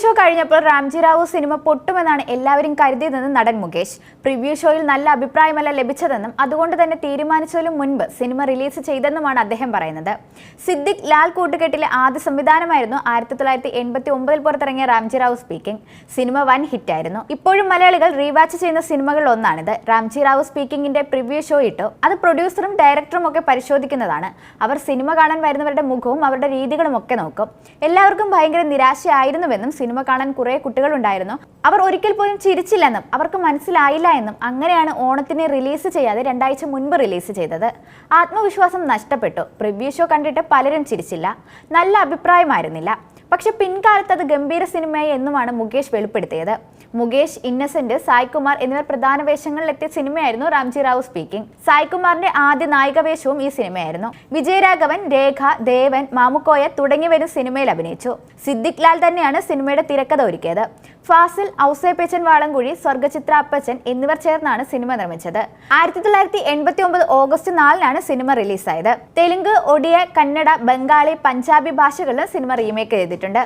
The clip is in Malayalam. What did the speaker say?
ഷോ കഴിഞ്ഞപ്പോൾ റാംജി റാവു സിനിമ പൊട്ടുമെന്നാണ് എല്ലാവരും കരുതിയതെന്ന് നടൻ മുകേഷ്. പ്രിവ്യൂ ഷോയിൽ നല്ല അഭിപ്രായമല്ല ലഭിച്ചതെന്നും അതുകൊണ്ട് തന്നെ തീരുമാനിച്ചതിലും മുൻപ് സിനിമ റിലീസ് ചെയ്തെന്നുമാണ് അദ്ദേഹം പറയുന്നത്. സിദ്ദിഖ് ലാൽ കൂട്ടുകെട്ടിലെ ആദ്യ സംവിധാനമായിരുന്നു 1989 പുറത്തിറങ്ങിയ റാംജി റാവു സ്പീക്കിംഗ്. സിനിമ വൻ ഹിറ്റായിരുന്നു. ഇപ്പോഴും മലയാളികൾ റീവാച്ച് ചെയ്യുന്ന സിനിമകളിൽ ഒന്നാണിത്. റാംജി റാവു സ്പീക്കിംഗിന്റെ പ്രിവ്യൂ ഷോ ഇട്ടു. അത് പ്രൊഡ്യൂസറും ഡയറക്ടറും ഒക്കെ പരിശോധിക്കുന്നതാണ്. അവർ സിനിമ കാണാൻ വരുന്നവരുടെ മുഖവും അവരുടെ രീതികളും ഒക്കെ നോക്കും. എല്ലാവർക്കും ഭയങ്കര നിരാശയായിരുന്നുവെന്നും സിനിമ കാണാൻ കുറെ കുട്ടികളുണ്ടായിരുന്നു, അവർ ഒരിക്കൽ പോലും ചിരിച്ചില്ലെന്നും അവർക്ക് മനസ്സിലായില്ല എന്നും അങ്ങനെയാണ് ഓണത്തിന് റിലീസ് ചെയ്യാതെ 2 ആഴ്ച മുൻപ് റിലീസ് ചെയ്തത്. ആത്മവിശ്വാസം നഷ്ടപ്പെട്ടു. പ്രിവ്യൂ ഷോ കണ്ടിട്ട് പലരും ചിരിച്ചില്ല, നല്ല അഭിപ്രായമായിരുന്നില്ല. പക്ഷെ പിൻകാലത്ത് അത് ഗംഭീര സിനിമയായി എന്നുമാണ് മുകേഷ് വെളിപ്പെടുത്തിയത്. മുകേഷ്, ഇന്നസെന്റ്, സായ്കുമാർ എന്നിവർ പ്രധാന വേഷങ്ങളിലെത്തിയ സിനിമയായിരുന്നു റാംജി റാവു സ്പീക്കിംഗ്. സായ്കുമാറിന്റെ ആദ്യ നായിക വേഷവും ഈ സിനിമയായിരുന്നു. വിജയരാഘവൻ, രേഖ, ദേവൻ, മാമുക്കോയ തുടങ്ങിയവരും സിനിമയിൽ അഭിനയിച്ചു. സിദ്ദിഖ് ലാൽ തന്നെയാണ് സിനിമയുടെ തിരക്കഥ ഒരുക്കിയത്. ഫാസിൽ, ഔസേപ്പച്ചൻ വാളംകുഴി, സ്വർഗചിത്ര അപ്പച്ചൻ എന്നിവർ ചേർന്നാണ് സിനിമ നിർമ്മിച്ചത്. 1989 ഓഗസ്റ്റ് 4-നാണ് സിനിമ റിലീസായത്. തെലുങ്ക്, ഒഡിയ, കന്നഡ, ബംഗാളി, പഞ്ചാബി ഭാഷകളിലും സിനിമ റീമേക്ക് ചെയ്തിട്ടുണ്ട്.